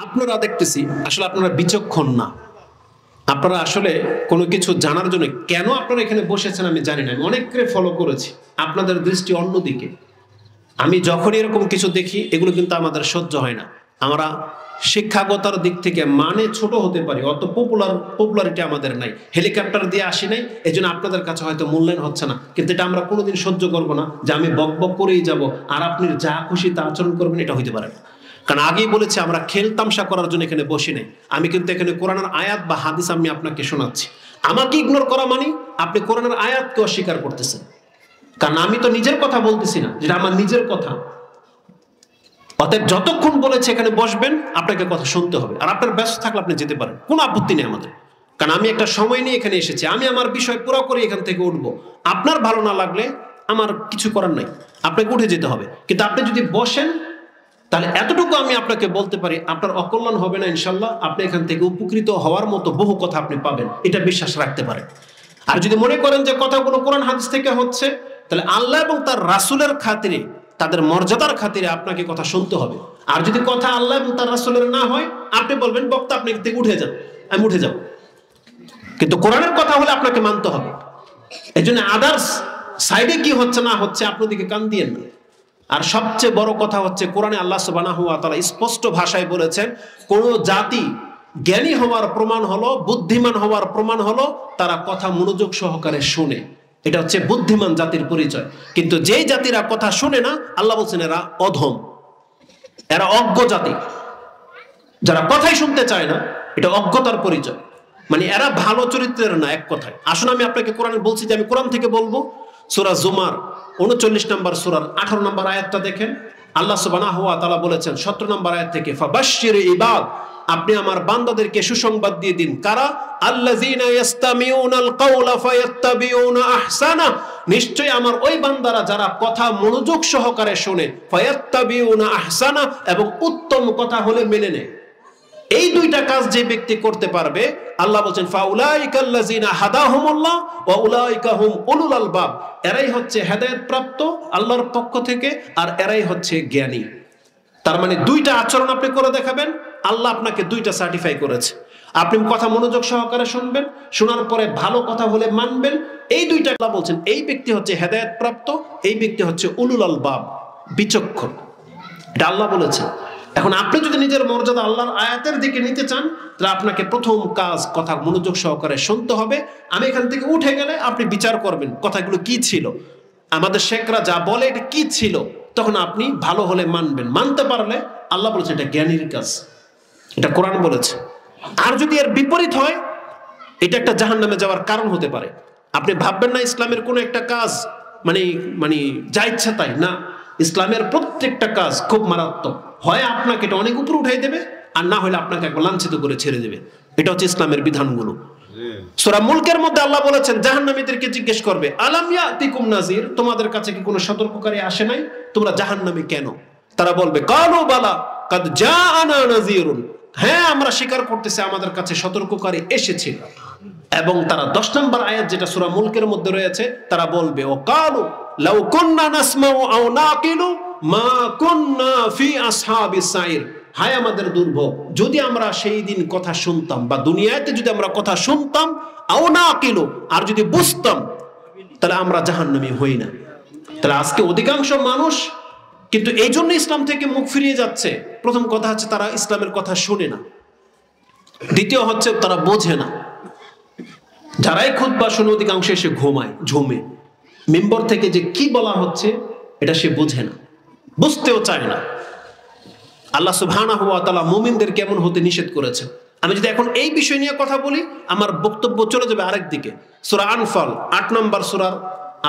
আপনারা দেখতেছি আসলে আপনারা বিচক্ষণ না। আপনারা আসলে কোনো কিছু জানার জন্য কেন আপনারা এখানে বসেছেন আমি জানি না। আমি অনেককে ফলো করেছি, আপনাদের দৃষ্টি অন্যদিকে। আমি যখন এরকম কিছু দেখি এগুলো কিন্তু আমাদের সহ্য হয় না। আমরা শিক্ষাগতার দিক থেকে মানে ছোট হতে পারি, অত পপুলারিটি আমাদের নাই, হেলিকপ্টার দিয়ে আসি নাই, এই জন্য আপনাদের কাছে হয়তো মূল্যায়ন হচ্ছে না। কিন্তু এটা আমরা কোনোদিন সহ্য করবো না যে আমি বক বক করেই যাব আর আপনি যা খুশি তা আচরণ করবেন, এটা হইতে পারে না। কারণ আগেই বলেছি আমরা খেলতামশা করার জন্য এখানে বসি নাই। আমি কিন্তু এখানে কোরআনের আয়াত বা হাদিস আমি আপনাকে শোনাচ্ছি। আমাকে ইগনোর করা মানে আপনি কোরআনের আয়াতকে অস্বীকার করতেছেন। কারণ আমি তো নিজের কথা বলতেছি না, যেটা আমার নিজের কথা। অতএব যতক্ষণ বলেছে এখানে বসবেন, আপনাকে কথা শুনতে হবে। আর আপনার ব্যস্ত থাকলে আপনি যেতে পারেন, কোনো আপত্তি নেই আমাদের। কারণ আমি একটা সময় নিয়ে এখানে এসেছি, আমি আমার বিষয় পুরো করে এখান থেকে উঠবো। আপনার ভালো না লাগলে আমার কিছু করার নাই, আপনাকে উঠে যেতে হবে। কিন্তু আপনি যদি বসেন তাহলে এতটুকু আমি আপনাকে বলতে পারি, আপনার অকল্যাণ হবে না ইনশাল্লাহ। আপনি এখান থেকে উপকৃত হওয়ার মতো বহু কথা আপনি পাবেন, এটা বিশ্বাস রাখতে পারেন। আর যদি মনে করেন যে কথাগুলো কোরআন হাদিস থেকে হচ্ছে, তাহলে আল্লাহ এবং তার রাসূলের খাতিরে, তাদের মর্যাদার খাতিরে আপনাকে কথা শুনতে হবে। আর যদি কথা আল্লাহ এবং তার রাসূলের না হয়, আপনি বলবেন বক্তা আপনি থেকে উঠে যান, আমি উঠে যাব। কিন্তু কোরআনের কথা হলে আপনাকে মানতে হবে। এই জন্য আদার্স সাইডে কি হচ্ছে না হচ্ছে আপনার দিকে কান দিয়েন না। আর সবচেয়ে বড় কথা হচ্ছে, কোরআনে আল্লাহ সুবহানাহু ওয়া তাআলা স্পষ্ট ভাষায় বলেছেন, কোন জাতি জ্ঞানী হওয়ার প্রমাণ হলো, বুদ্ধিমান হওয়ার প্রমাণ হলো তারা কথা মনোযোগ সহকারে শুনে। এটা হচ্ছে বুদ্ধিমান জাতির পরিচয়। কিন্তু যেই জাতিরা কথা শুনে না, আল্লাহ বলছেন এরা অধম, এরা অজ্ঞ জাতি। যারা কথাই শুনতে চায় না, এটা অজ্ঞতার পরিচয়। মানে এরা ভালো চরিত্রের না, এক কথায়। আসুন আমি আপনাকে কোরআনে বলছি যে আমি কোরআন থেকে বলবো। সূরা জুমার 39 নম্বর সূরার 18 নম্বর আয়াতটা দেখেন। আল্লাহ সুবহানাহু ওয়া তাআলা বলেছেন 17 নম্বর আয়াত থেকে, ফাবাশশির ইবাদ, আপনি আমার বান্দাদেরকে সুসংবাদ দিয়ে দিন। কারা? আল্লাযীনা ইয়াস্তামিউনাল কাওলা ফায়াত্তাবিউনা আহসানা, নিশ্চয়ই আমার ওই বান্দারা যারা কথা মনোযোগ সহকারে শুনে, ফায়াত্তাবিউনা আহসানা, এবং উত্তম কথা হলে মেনে নেয়। এই দুইটা কাজ যে ব্যক্তি করতে পারবে, আল্লাহ বলেন ফাউলাইকাল্লাযিনা হাদাহুমুল্লাহ ওয়া উলাইকা হুম উলুল আলবাব, এরাই হচ্ছে হেদায়েত প্রাপ্ত আল্লাহর পক্ষ থেকে, আর এরাই হচ্ছে জ্ঞানী। তার মানে দুইটা আচরণ আপনি করে দেখাবেন, আল্লাহ আপনাকে দুইটা সার্টিফাই করেছে। আপনি কথা মনোযোগ সহকারে শুনবেন, শোনার পরে ভালো কথা হলে মানবেন। এই দুইটা আল্লাহ বলছেন এই ব্যক্তি হচ্ছে হেদায়েত প্রাপ্ত, এই ব্যক্তি হচ্ছে উলুল আলবাব, বিচক্ষণ। এটা আল্লাহ বলেছেন। এখন আপনি যদি নিজের মর্যাদা আল্লাহর আয়াতের দিকে নিতে চান, তাহলে আপনাকে প্রথম কাজ কথা মনোযোগ সহকারে শুনতে হবে। আমি এখান থেকে উঠে গেলে আপনি বিচার করবেন কথাগুলো কি ছিল, আমাদের শেখরা যা বলে এটা কি ছিল। তখন আপনি ভালো হলে মানবেন, মানতে পারলে আল্লাহ বলেছে এটা জ্ঞানীর কাজ, এটা কোরআন বলেছে। আর যদি এর বিপরীত হয়, এটা একটা জাহান্নামে যাওয়ার কারণ হতে পারে। আপনি ভাববেন না ইসলামের কোনো একটা কাজ মানে যা ইচ্ছা তাই না। ইসলামের প্রত্যেকটা কাজ খুব মারাত্মক। হয় আপনাকে এটা অনেক উপরে উঠাই দেবে, আর না হলে আপনাকে একবার লাঞ্ছিত করে ছেড়ে দেবে। এটা হচ্ছে ইসলামের বিধানগুলো। সূরা মুলকের মধ্যে আল্লাহ বলেছেন জাহান্নামীদেরকে জিজ্ঞেস করবে, আলাম ইয়াতিকুম নাযির, তোমাদের কাছে কি কোনো সতর্ককারী আসে নাই? তোমরা জাহান্নামী কেন? তারা বলবে কালু বালা কাদ জাআনা নাযিরুন, হ্যাঁ আমরা স্বীকার করতেছি আমাদের কাছে সতর্ককারী এসেছিল। এবং তারা 10 নম্বর আয়াত যেটা সূরা মুলকের মধ্যে রয়েছে, তারা বলবে ও কালু লাউ কুননা নাসমাউ আও নাকিলু মা কুননা ফি আসহাবিস সাইর, হায় আমাদের দুর্ভোগ, যদি আমরা সেই দিন কথা শুনতাম, বা দুনিয়াতে যদি আমরা কথা শুনতাম, আও নাকিলু, আর যদি বুঝতাম, তাহলে আমরা জাহান্নামী হই না। তাহলে আজকে অধিকাংশ মানুষ কিন্তু এই জন্য ইসলাম থেকে মুখ ফিরিয়ে যাচ্ছে। প্রথম কথা হচ্ছে তারা ইসলামের কথা শুনে না, দ্বিতীয় হচ্ছে তারা বোঝে না। যারাই খুতবা শুনে অধিকাংশ এসে ঝুমে মিম্বর থেকে যে কি বলা হচ্ছে এটা সে বোঝে না, বুঝতেও চায় না। আল্লাহ সুবহানাহু ওয়া তাআলা মুমিনদের কেমন হতে নিষেধ করেছেন। আমি যদি এখন এই বিষয় নিয়ে কথা বলি, আমার বক্তব্য চলে যাবে আরেক দিকে। সূরা আনফাল 8 নম্বর সূরার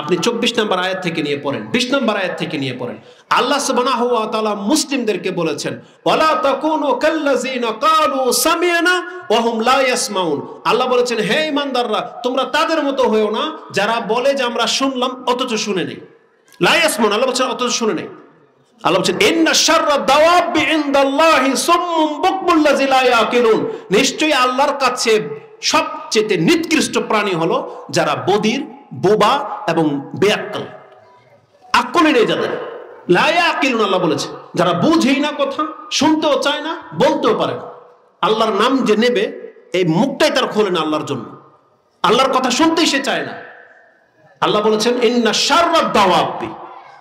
আপনি 24 নম্বর আয়াত থেকে নিয়ে পড়েন, 20 নম্বর আয়াত থেকে নিয়ে পড়েন। আল্লাহ সুবহানাহু ওয়া তাআলা মুসলিমদেরকে বলেছেন, ওয়ালা তাকুনু কাল্লাযিনা ক্বালু সামি'না ওয়া হুম লা ইয়াসমাউন। আল্লাহ বলেছেন হে ঈমানদাররা, তোমরা তাদের মতো হয়ো না যারা বলে যে আমরা শুনলাম অথচ শুনে নেই। লা ইয়াসমাউন, আল্লাহ বলেছেন অথচ শুনে নেই। আল্লাহ বলেছেন ইন্না শাররা দাওয়াবি ইনদাল্লাহি সুম্মুম বুকমুল লাযী লা ইয়াকিলুন, নিশ্চয়ই আল্লাহর কাছে সবচেয়ে নিকৃষ্ট প্রাণী হলো যারা বধির, বোবা এবং বেয়াক্কেল, আকল নেই যাদের। লা ইয়াকিলুন, আল্লাহ বলেছে যারা বুঝেই না কথা, শুনতেও চায় না, বলতেও পারে না। আল্লাহর নাম যে নেবে এই মুখটাই তার খোলে না আল্লাহর জন্য, আল্লাহর কথা শুনতেই সে চায় না। আল্লাহ বলেছেন ইন্না শাররাদ দাওয়াবি,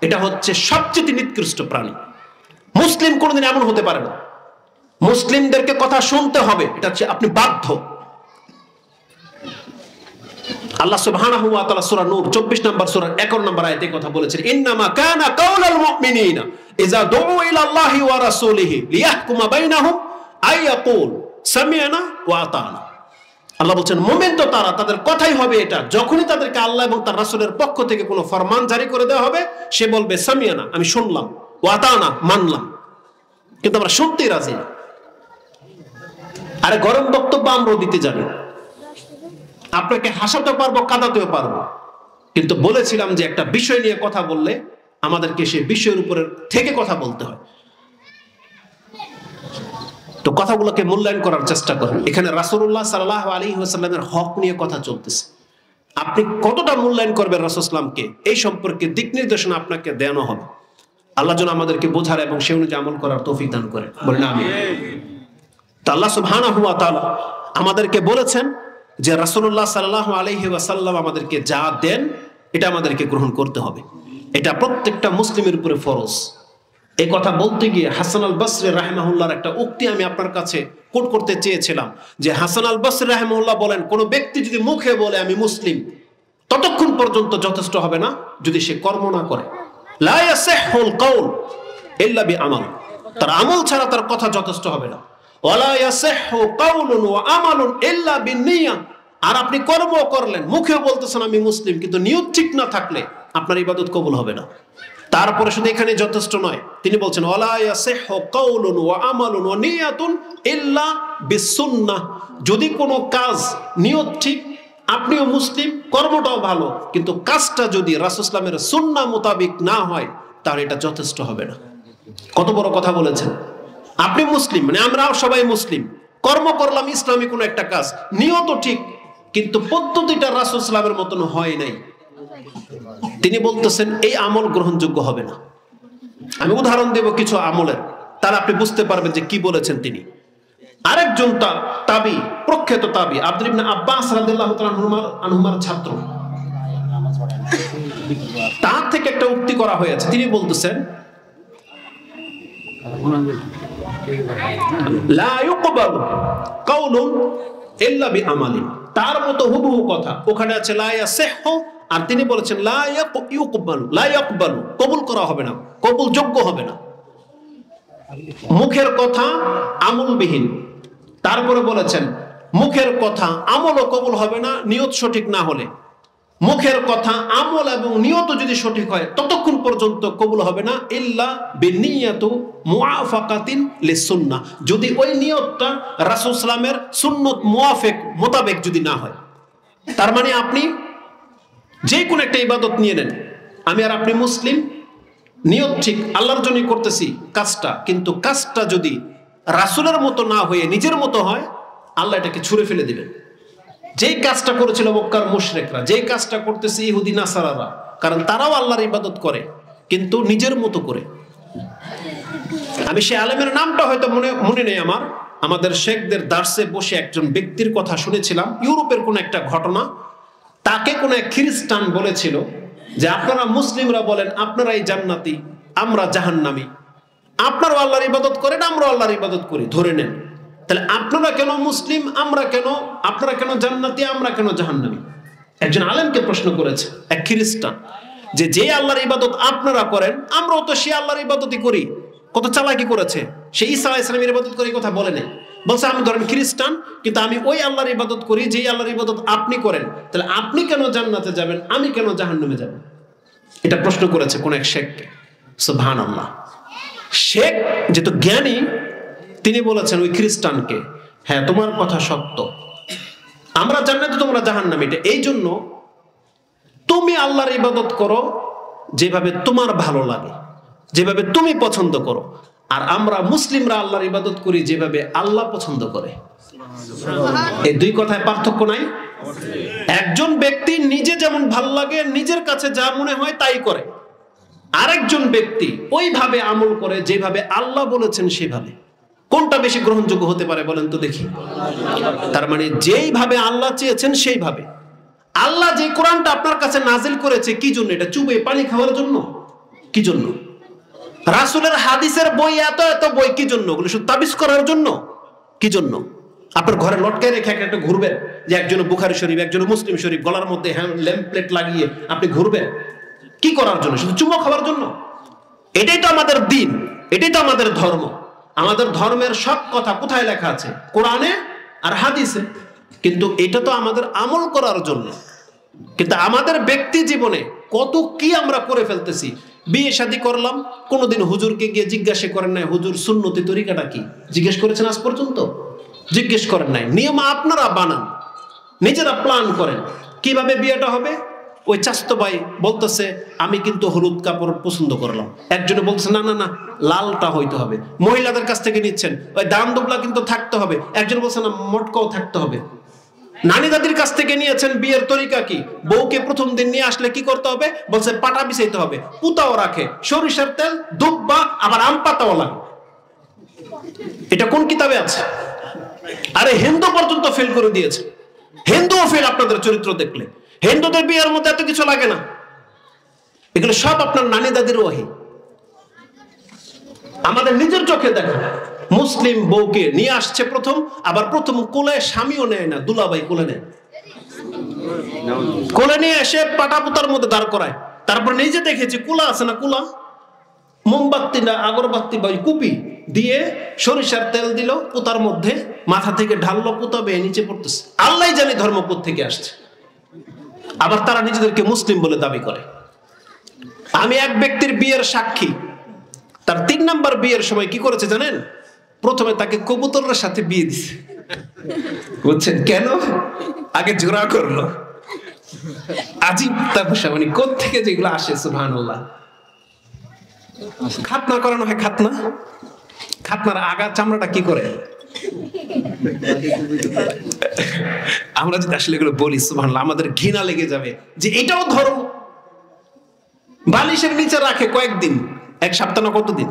এটা হচ্ছে সবচেয়ে নিকৃষ্ট প্রাণী। মুসলিম কোনোদিন এমন হতে পারে না। মুসলিমদেরকে কথা শুনতে হবে, এটা হচ্ছে আপনি বাধ্য। আল্লাহ সুবহানাহু ওয়া তাআলা সূরা নূর 24 নম্বর সূরার 51 নম্বর আয়াতে কথা বলেছেন ইন্নামা কানা কাউলাল মুমিনিনা ইযা দুউ ইলা আল্লাহি ওয়া রাসূলিহি লিয়াহকুমা বাইনাহুম আইয়াকুল সামি'না ওয়া আতা'না। আল্লাহ বলেন মুমিন তো তারা, তাদের কথাই হবে এটা যখনই তাদেরকে আল্লাহ এবং তার রাসূলের পক্ষ থেকে কোনো ফরমান জারি করে দেওয়া হবে, সে বলবে সামি'না, আমি শুনলাম, ওয়া আতা'না, মানলাম। কিন্তু আমরা শুনতেই রাজি না। আরে গরম বক্তব্য আমরাও দিতে জানি, আপনাকে হাসাতে পারবো, কাঁদাতেও পারবো, কিন্তু বলেছিলাম যে একটা বিষয় নিয়ে কথা বললে আমাদেরকে সেই বিষয়ের উপরে থেকে কথা বলতে হয়। তো কথাগুলোকে মূল্যায়ন করার চেষ্টা করেন। এখানে রাসূলুল্লাহ সাল্লাল্লাহু আলাইহি ওয়াসাল্লামের হক নিয়ে কথা চলতেছে, আপনি কতটা মূল্যায়ন করবেন রাসূল সাল্লামকে, এই সম্পর্কে দিক নির্দেশনা আপনাকে দেওয়া হবে। আল্লাহ যেন আমাদেরকে বোঝার এবং সেই অনুযায়ী আমল করার তৌফিক দান করেন, বলেন আমিন। তো আল্লাহ সুবহানাহু ওয়া তাআলা আমাদেরকে বলেছেন যে রাসূলুল্লাহ সাল্লাল্লাহু আলাইহি ওয়াসাল্লাম আমাদেরকে যা দেন এটা আমাদেরকে গ্রহণ করতে হবে, এটা প্রত্যেকটা মুসলিমের উপরে ফরজ। এই কথা বলতে গিয়ে হাসান আল বসরি রাহিমাহুল্লাহর একটা উক্তি আমি আপনার কাছে কোট করতে চেয়েছিলাম, যে হাসান আল বসরি রাহিমাহুল্লাহ বলেন কোন ব্যক্তি যদি মুখে বলে আমি মুসলিম, ততক্ষণ পর্যন্ত যথেষ্ট হবে না যদি সে কর্ম না করে। লা ইয়াসিহুল কাউল ইল্লা বিআমাল, তার আমল ছাড়া তার কথা যথেষ্ট হবে না। ওয়ালা ইয়াসিহু কাউলুন ওয়া আমালুন ইল্লা বিন্নিয়া, আর আপনি কর্ম করলেন, মুখে বলতেছেন আমি মুসলিম, কিন্তু নিয়ত ঠিক না থাকলে আপনার ইবাদত কবুল হবে না। তারপরে শুধু এখানে যথেষ্ট নয়, তিনি বলছেন ওয়ালা ইয়াসিহু কাউলুন ওয়া আমালুন ওয়া নিয়াতুন ইল্লা বিসুন্নাহ, যদি কোনো কাজ নিয়ত ঠিক, আপনিও মুসলিম, কর্মটাও ভালো, কিন্তু কাজটা যদি রাসূল সাল্লাল্লাহু আলাইহি ওয়াসাল্লামের সুন্নাহ মোতাবেক না হয় তাহলে এটা যথেষ্ট হবে না। কত বড় কথা বলেছেন। আপনি মুসলিম মানে আমরাও সবাই মুসলিম, কর্ম করলাম ইসলামী কোন একটা কাজ, নিয়ত ঠিক, কিন্তু পদ্ধতিটা রাসূল সাল্লাল্লাহু আলাইহি ওয়াসাল্লামের মতন হয় নাই, তিনি বলতেছেন এই আমল গ্রহণযোগ্য হবে না। আমি উদাহরণ দেব কিছু আমলের, তাহলে আপনি বুঝতে পারবেন যে কি বলেছেন তিনি। আরেকজন তাবি, প্রখ্যাত তাবি আব্দুল্লাহ ইবনে আব্বাস রাদিয়াল্লাহু তাআলা আনহুমার ছাত্র, তার থেকে একটা উক্তি করা হয়েছে। তিনি বলতেছেন লা ইউকবালু কাউলুন ইল্লা বিআমালিন, তার মতো হুবহু কথা ওখানে আছে লা ইয়াসিহু, আর তিনি বলেছেন লা ইউকবালু, লা ইয়াকবালু, কবুল করা হবে না, কবুল যোগ্য হবে না। মুখের কথা আমলবিহীন, তারপরে বলেছেন মুখের কথা আমলও কবুল হবে না নিয়ত সঠিক না হলে। মুখের কথা আমল এবং নিয়ত যদি সঠিক হয় ততক্ষণ পর্যন্ত কবুল হবে না ইল্লা বিনিয়াতু মুআফাকাতিন লিসুন্নাহ, যদি ওই নিয়তটা রাসূল সাল্লামের সুন্নত মুআফিক মোতাবেক যদি না হয়। তার মানে আপনি যে কোনো একটা ইবাদত নিয়ে নেন, আমি আর আপনি মুসলিম, নিয়ত ঠিক, আল্লাহর জন্যই করতেছি কাজটা, কিন্তু কাজটা যদি রাসূলের মতো না হয়ে নিজের মতো হয়, আল্লাহ এটাকে ছুঁড়ে ফেলে দিবেন। যেই কাজটা করেছিল মক্কার মুশরিকরা, যেই কাজটা করতেছে ইহুদি নাসারারা, কারণ তারাও আল্লাহর ইবাদত করে কিন্তু নিজের মতো করে। আমি সে আলেমের নামটা হয়তো মনে নেই আমার, আমাদের শেখদের দার্সে বসে একজন ব্যক্তির কথা শুনেছিলাম, ইউরোপের কোন একটা ঘটনা। তাকে কোন এক খ্রিস্টান বলেছিল যে আপনারা মুসলিমরা বলেন আপনারাই জান্নাতি, আমরা জাহান্নামী, আপনারাও আল্লাহর ইবাদত করেন, আমরাও আল্লাহর ইবাদত করি, ধরে নেন, তাহলে আপনারা কেন মুসলিম, আমরা কেন, আপনারা কেন জান্নাতি, আমরা কেন জাহান্নামী? একজন আলেমকে প্রশ্ন করেছে এক খ্রিস্টান, যে আল্লাহর ইবাদত আপনারা করেন, আমরাও তো সে আল্লাহর ইবাদতই করি। কত চালাকি করেছে, সে ঈসা আলাইহিস সালামের ইবাদত করি কথা বলে নাই, বলছে আমি ধরেন খ্রিস্টান, কিন্তু আমি ওই আল্লাহর ইবাদত করি যেই আল্লাহর ইবাদত আপনি করেন, তাহলে আপনি কেন জান্নাতে যাবেন, আমি কেন জাহান্নামে যাব? এটা প্রশ্ন করেছে কোন এক শেখকে। সুবহানাল্লাহ। শেখ যেহেতু জ্ঞানী, তিনি বলেছেন ওই খ্রিস্টানকে, হ্যাঁ তোমার কথা সত্য, আমরা জান্নাতে তোমরা জাহান্নামে, এটা এই জন্য তুমি আল্লাহর ইবাদত করো যেভাবে তোমার ভালো লাগে, যেভাবে তুমি পছন্দ করো, আর আমরা মুসলিমরা আল্লাহর ইবাদত করি যেভাবে আল্লাহ পছন্দ করে। এই দুই কথায় পার্থক্য নাই? একজন ব্যক্তি নিজে যেমন ভালো লাগে, নিজের কাছে যা মনে হয় তাই করে, আরেকজন ব্যক্তি ওইভাবে আমল করে যেভাবে আল্লাহ বলেছেন সেভাবে, কোনটা বেশি গ্রহণযোগ্য হতে পারে বলেন তো দেখি? তার মানে যেইভাবে আল্লাহ চেয়েছেন সেইভাবে। আল্লাহ যে কোরআনটা আপনার কাছে নাজিল করেছে কি জন্য? এটা চুবে পানি খাওয়ার জন্য? কি জন্য? রাসূলের হাদিসের বই এত এত বই কি জন্য? ওগুলো শুধু তাবিজ করার জন্য? কি জন্য? আপনার ঘরে লটকায় রেখে একটা ঘুরবেন যে একজন বুখারী শরীফ, একজন মুসলিম শরীফ, গলার মধ্যে ল্যাম্পপ্লেট লাগিয়ে আপনি ঘুরবেন কি করার জন্য? শুধু চুমো খাওয়ার জন্য? এটাই তো আমাদের দিন, এটাই তো আমাদের ধর্ম। আমাদের ধর্মের সব কথা কোথায় লেখা আছে? কোরআনে আর হাদিসে। কিন্তু এটা তো আমাদের আমল করার জন্য। কিন্তু আমাদের ব্যক্তি জীবনে কত কি আমরা করে ফেলতেছি। বিয়ে শাদী করলাম, কোনোদিন হুজুরকে গিয়ে জিজ্ঞাসা করেন নাই হুজুর সুন্নতি তরিকাটা কি? জিজ্ঞেস করেছেন আজ পর্যন্ত? জিজ্ঞেস করেন নাই। নিয়ম আপনারা বানান, নিজেরা প্ল্যান করেন কিভাবে বিয়েটা হবে। ওই চাস্তো ভাই বলতেছে আমি কিন্তু হলুদ কাপড় পছন্দ করলাম, একজনে বলতেছে না না না লালটা হইতে হবে। মহিলাদের কাছ থেকে নিচ্ছেন ওই দাম দুবলা কিন্তু থাকতে হবে, একজন বলছে না মোটকাও থাকতে হবে। নানি দাদির কাছ থেকে নিয়েছেন বিয়ের তরিকা কি? বউকে প্রথম দিন নিয়ে আসলে কি করতে হবে? বলছে পাটা বিছাইতে হবে, পুতাও রাখে, সরিষার তেল, দুব্বা, আবার আম পাতাও লাগে। এটা কোন কিতাবে আছে? আরে হিন্দু পর্যন্ত ফেল করে দিয়েছে। হিন্দুও ফেল আপনাদের চরিত্র দেখলে। হিন্দুদের বিয়ের মধ্যে এত কিছু লাগে না, এগুলো সব আপনার নানি দাদির ওয়াহি। আমাদের নিজের চোখে দেখা, মুসলিম বউকে নিয়ে আসছে প্রথম, আবার প্রথম কোলে স্বামীও নেয় না, দুলাভাই কোলে নেয়। কোলে নিয়ে এসে পাটাপুতার মধ্যে দাঁড় করায়। তারপর নিজে দেখেছি কুলা আছে না, কুলা মোমবাতি না আগরবাতি বা কুপি দিয়ে সরিষার তেল দিল পুতার মধ্যে, মাথা থেকে ঢাললো, পুতা বেয়ে নিচে পড়তেছে। আল্লাহ জানি ধর্ম থেকে আসছে। আবার তারা নিজেদেরকে মুসলিম বলে দাবি করে। আমি এক ব্যক্তির বিয়ের সাক্ষী। তার 3 নাম্বার বিয়ের সময় কি করেছে জানেন? প্রথমে তাকে কবুতরের সাথে বিয়ে দিছে। বুঝছেন কেন? আগে জোড়া করলো। আজীব তাপসা, মানে কোত্থেকে যেগুলো আসে সুবহানাল্লাহ। খাতনা করানো হয়, খাতনা। খাতনার আগা চামড়াটা কি করে? আমরা যদি আসলে এগুলো বলি সুবহানাল্লাহ আমাদের ঘৃণা লেগে যাবে যে এটাও ধর্ম। বালিশের নিচে রাখে কয়েকদিন, 1 সপ্তাহ না কতদিন,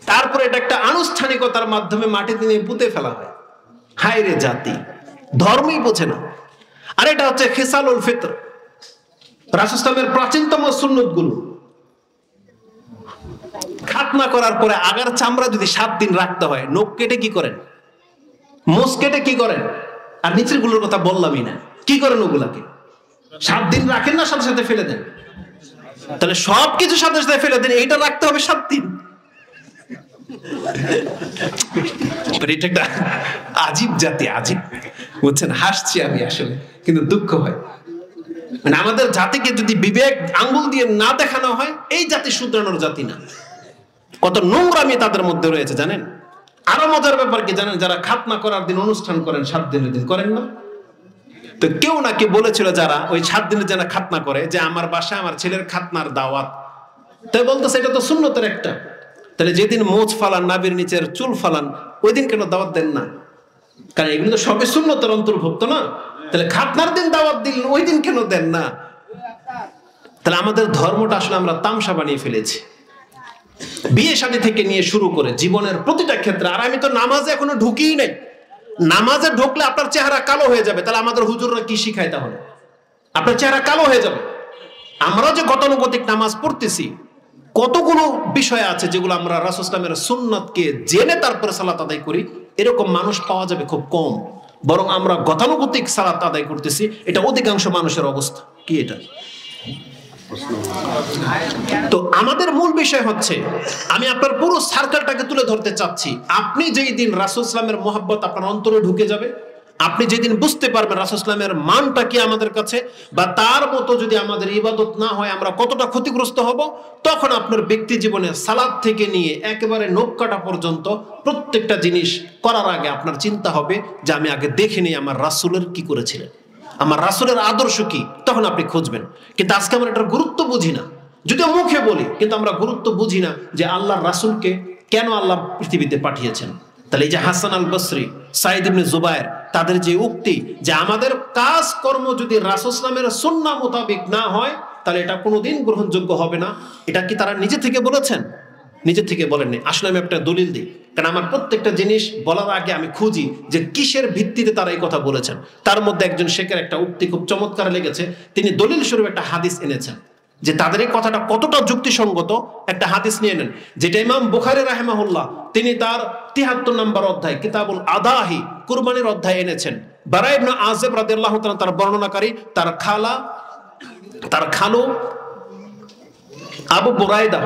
তারপরে এটা একটা আনুষ্ঠানিকতার মাধ্যমে মাটিতে নিয়ে পুঁতে ফেলা হয়। হায় রে জাতি, ধর্মই বোঝে না। আর এটা হচ্ছে খিসালুল ফিতর, রাসূল ইসলামের প্রাচীনতম সুন্নত গুলো। খাতনা করার পরে আগার চামড়া যদি 7 দিন রাখতে হয়, নখ কেটে কি করেন? মোষ কেটে কি করেন? আর নিচের গুলোর কথা বললামই না, কি করেন ওগুলাকে? 7 দিন রাখেন না সাথে সাথে ফেলে দেন? তাহলে সবকিছু সাথে সাথে ফেলে দেন, এইটা রাখতে হবে 7 দিন। এটা একটা আজীব জাতি, আজীব। বুঝছেন, হাসছি আমি আসলে, কিন্তু দুঃখ হয়। মানে আমাদের জাতিকে যদি বিবেক আঙ্গুল দিয়ে না দেখানো হয়, এই জাতি শুধরানোর জাতি না। কত নোংরামি তাদের মধ্যে রয়েছে জানেন? আরো মজার ব্যাপার কি জানেন? যারা খাতনা করার দিন অনুষ্ঠান করেন, 7 দিনের দিন করেন না? তো কেউ নাকি বলেছিল যারা ওই 7 দিনের জন্য খাতনা করে যে আমার বাসায় আমার ছেলের খাতনার দাওয়াত। তাই বলতেছে এটা তো সুন্নতের একটা। তাহলে যেদিন মোচ ফালান, নাভির নিচের চুল ফালান, ওই দিন কেন দাওয়াত দেন না? কারণ এগুলো তো সবই সুন্নতের অন্তর্ভুক্ত না। তাহলে খাতনার দিন দাওয়াত দিলেন, ওই দিন কেন দেন না? তাহলে আমাদের ধর্মটা আসলে আমরা তামসা বানিয়ে ফেলেছি, বিয়ে শাদী থেকে নিয়ে শুরু করে জীবনের প্রতিটা ক্ষেত্রে। আর আমি তো নামাজে এখনো ঢুকিই নাই। নামাজে ঢুকলে আপনার চেহারা কালো হয়ে যাবে। তাহলে আমাদের হুজুররা কি শিখায়? তাহলে আপনার চেহারা কালো হয়ে যাবে। আমরা যে গতানুগতিক নামাজ পড়তেছি, কতগুলো বিষয় আছে যেগুলো আমরা রাসূল ইসলামের সুন্নাতকে জেনে তারপরে সালাত আদায় করি, এরকম মানুষ পাওয়া যাবে খুব কম। বরং আমরা গতানুগতিক সালাত আদায় করতেছি, এটা অধিকাংশ মানুষের অবস্থা। কি এটা? তো আমাদের মূল বিষয় হচ্ছে, আমি আপনার পুরো সার্কেলটাকে তুলে ধরতে চাচ্ছি। আপনি যেই দিন রাসূল ইসলামের মহব্বত আপনার অন্তরে ঢুকে যাবে, আপনি যেদিন বুঝতে পারবেন রাসূল ইসলামের মানটা কি আমাদের কাছে, বা তার মতো যদি আমাদের ইবাদত না হয় আমরা কতটা ক্ষতিগ্রস্ত হব, তখন আপনার ব্যক্তি জীবনে সালাত থেকে নিয়ে একেবারে নখ কাটা পর্যন্ত প্রত্যেকটা জিনিস করার আগে আপনার চিন্তা হবে যে আমি আগে দেখে নিই আমার রাসূলের কি করেছিলেন, আমার রাসূলের আদর্শ কি। তখন আপনি খুঁজবেন। কিন্তু আজকে আমরা এটার গুরুত্ব বুঝি না, যদিও মুখে বলি, কিন্তু আমরা গুরুত্ব বুঝি না যে আল্লাহর রাসূলকে কেন আল্লাহ পৃথিবীতে পাঠিয়েছেন। তাহলে এই যে হাসান আল বসরি, সাইদ ইবনে জুবায়ের, তাদের যে উক্তি যে আমাদের কাজ কর্ম যদি রাসূল ইসলামের সুন্নাহ মোতাবেক না হয়, তাহলে এটা কোনোদিন গ্রহণযোগ্য হবে না। এটা কি তারা নিজে থেকে বলেছেন? নিজে থেকে বলেননি। আসলে আমি একটা দলিল দিই, কারণ আমার প্রত্যেকটা জিনিস বলার আগে আমি খুঁজি যে কিসের ভিত্তিতে তারা এই কথা বলেছেন। তার মধ্যে একজন শেখের একটা উক্তি খুব চমৎকার লেগেছে। তিনি দলিল স্বরূপ একটা হাদিস এনেছেন যে তাদের এই কথাটা কতটা যুক্তিসঙ্গত। একটা হাদিস নিয়ে নেন, যেটা ইমাম বুখারী রাহিমাহুল্লাহ তিনি তার ৭৩ নম্বর অধ্যায় কিতাবুল আদাহি কুরবানির অধ্যায় এনেছেন। বারা ইবনে আযিব রাদিয়াল্লাহু তাআলা তার বর্ণনাকারী, তার খালু আবু বুরাইদা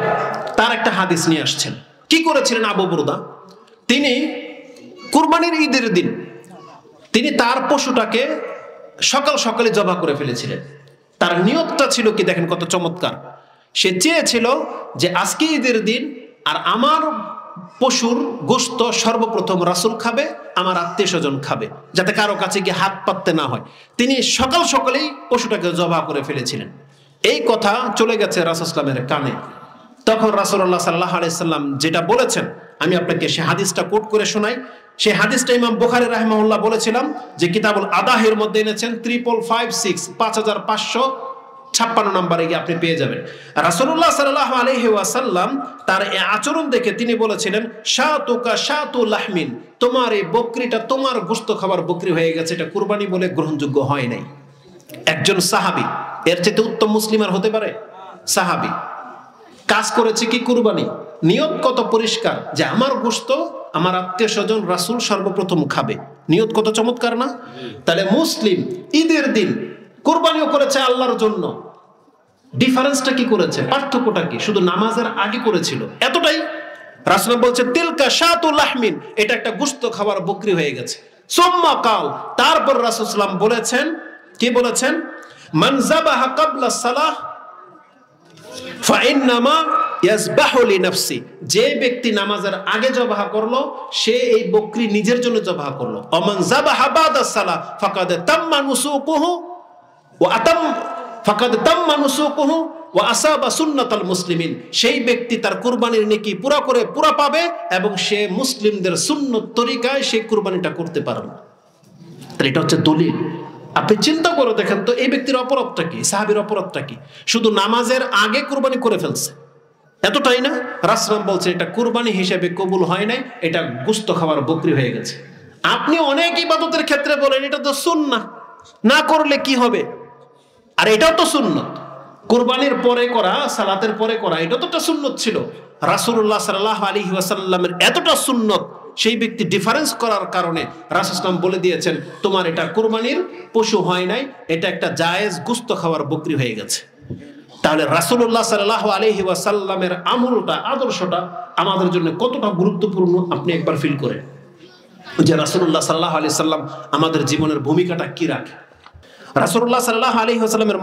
তার একটা হাদিস নিয়ে আসছেন। কি করেছিলেন আবু বুরদা? তিনি কুরবানির ঈদের দিন তিনি তার পশুটাকে সকাল সকালে জবাই করে ফেলেছিলেন। তার নিয়তটা ছিল কি, দেখেন কত চমৎকার। সে চেয়েছিল যে আজকে ঈদের দিন, আর আমার পশুর গোশত সর্বপ্রথম রাসূল খাবে, আমার আত্মীয় স্বজন খাবে, যাতে কারো কাছে গিয়ে হাত পাততে না হয়। তিনি সকাল সকালেই পশুটাকে জবাই করে ফেলেছিলেন। এই কথা চলে গেছে রাসূল সাল্লাল্লাহু আলাইহি ওয়াসাল্লামের কানে। তখন রাসূলুল্লাহ সাল্লাল্লাহু আলাইহি ওয়াসাল্লাম যেটা বলেছেন, আমি আপনাকে সেই হাদিসটা কোট করে শোনাই। সেই হাদিসটা ইমাম বুখারী রাহিমাহুল্লাহ বলেছিলাম যে কিতাবুল আদাহের মধ্যে এনেছেন 5556 নম্বরে গিয়ে আপনি পেয়ে যাবেন। রাসূলুল্লাহ সাল্লাল্লাহু আলাইহি ওয়াসাল্লাম তার এই আচরণ দেখে তিনি বলেছিলেন, শাতুকা শাতু লাহমিন, তোমার এই বকরিটা তোমার গোশত খাবার বকরি হয়ে গেছে, এটা কুরবানি বলে গ্রহণযোগ্য হয় নাই। একজন সাহাবী, এর চেয়ে উত্তম মুসলিম আর হতে পারে? সাহাবী কাজ করেছে কি কুরবানি, নিয়ত কত পরিষ্কার যে আমার গোশত আমার আত্মীয় স্বজন রাসূল সর্বপ্রথম খাবে। নিয়ত কত চমৎকার না? তাহলে মুসলিম ঈদের দিন কুরবানিও করেছে আল্লাহর জন্য। ডিফারেন্সটা কি করেছে, পার্থক্যটা কি? শুধু নামাজের আগে করেছিল, এতটাই। রাসূল বলছে তিলকা শাতু লাহমিন, এটা একটা গোশত খাবার বকরি হয়ে গেছে। সুম্মা কাল, তারপর রাসূল সাল্লাল্লাহু আলাইহি ওয়াসাল্লাম বলেছেন, কি বলেছেন? মান যাবাহা ক্বাবলা সালাহ ফাইন্নামা ইয়াজবাহু লিনাফসি, যে ব্যক্তি নামাজের আগে জবাহ করলো সে এই বকরি নিজের জন্য জবাহ করলো। ওমান যাবাহা বাদা সালাহ ফাকাদ তাম্মা নুসুকুহু ওয়া আসাবা সুন্নাতাল মুসলিমিন, সেই ব্যক্তি তার কুরবানির নেকি পুরা পাবে এবং সে মুসলিমদের সুন্নত তরিকায় সেই কুরবানিটা করতে পারবে। তাহলে এটা হচ্ছে দলিল। আপনি চিন্তা করে দেখেন তো, এই ব্যক্তির অপরাধটা কি, সাহাবীর অপরাধটা কি? শুধু নামাজের আগে কুরবানি করে ফেলছে, এতটাই না? রাসূল বলছে এটা কুরবানি হিসেবে কবুল হয় নাই, এটা গোশত খাবার বকরি হয়ে গেছে। আপনি অনেক ইবাদতের ক্ষেত্রে বলেন এটা তো সুন্নাহ, না করলে কি হবে? আর এটাও তো সুন্নত, কুরবানির পরে করা, সালাতের পরে করা, এটা তো একটা সুন্নত ছিল। রাসূলুল্লাহ সাল্লাল্লাহু আলাইহি ওয়াসাল্লামের এতটা সুন্নত, সেই ব্যক্তি ডিফারেন্স করার কারণে রাসূল সাল্লাল্লাহু বলে দিয়েছেন তোমার এটা কুরবানির পশু হয় নাই, এটা একটা জায়েজ গোশত খাওয়ার বকরি হয়ে গেছে। তাহলে রাসূলুল্লাহ সাল্লাল্লাহু আলাইহি ওয়াসাল্লামের আমলটা, আদর্শটা আমাদের জন্য কতটা গুরুত্বপূর্ণ আপনি একবার ফিল করেন যে রাসূলুল্লাহ সাল্লাল্লাহু আলাইহি ওয়াসাল্লাম আমাদের জীবনের ভূমিকাটা কি রাখে। রাসূলুল্লাহ সাল্লাল্লাহু আলাইহি ওয়াসাল্লামের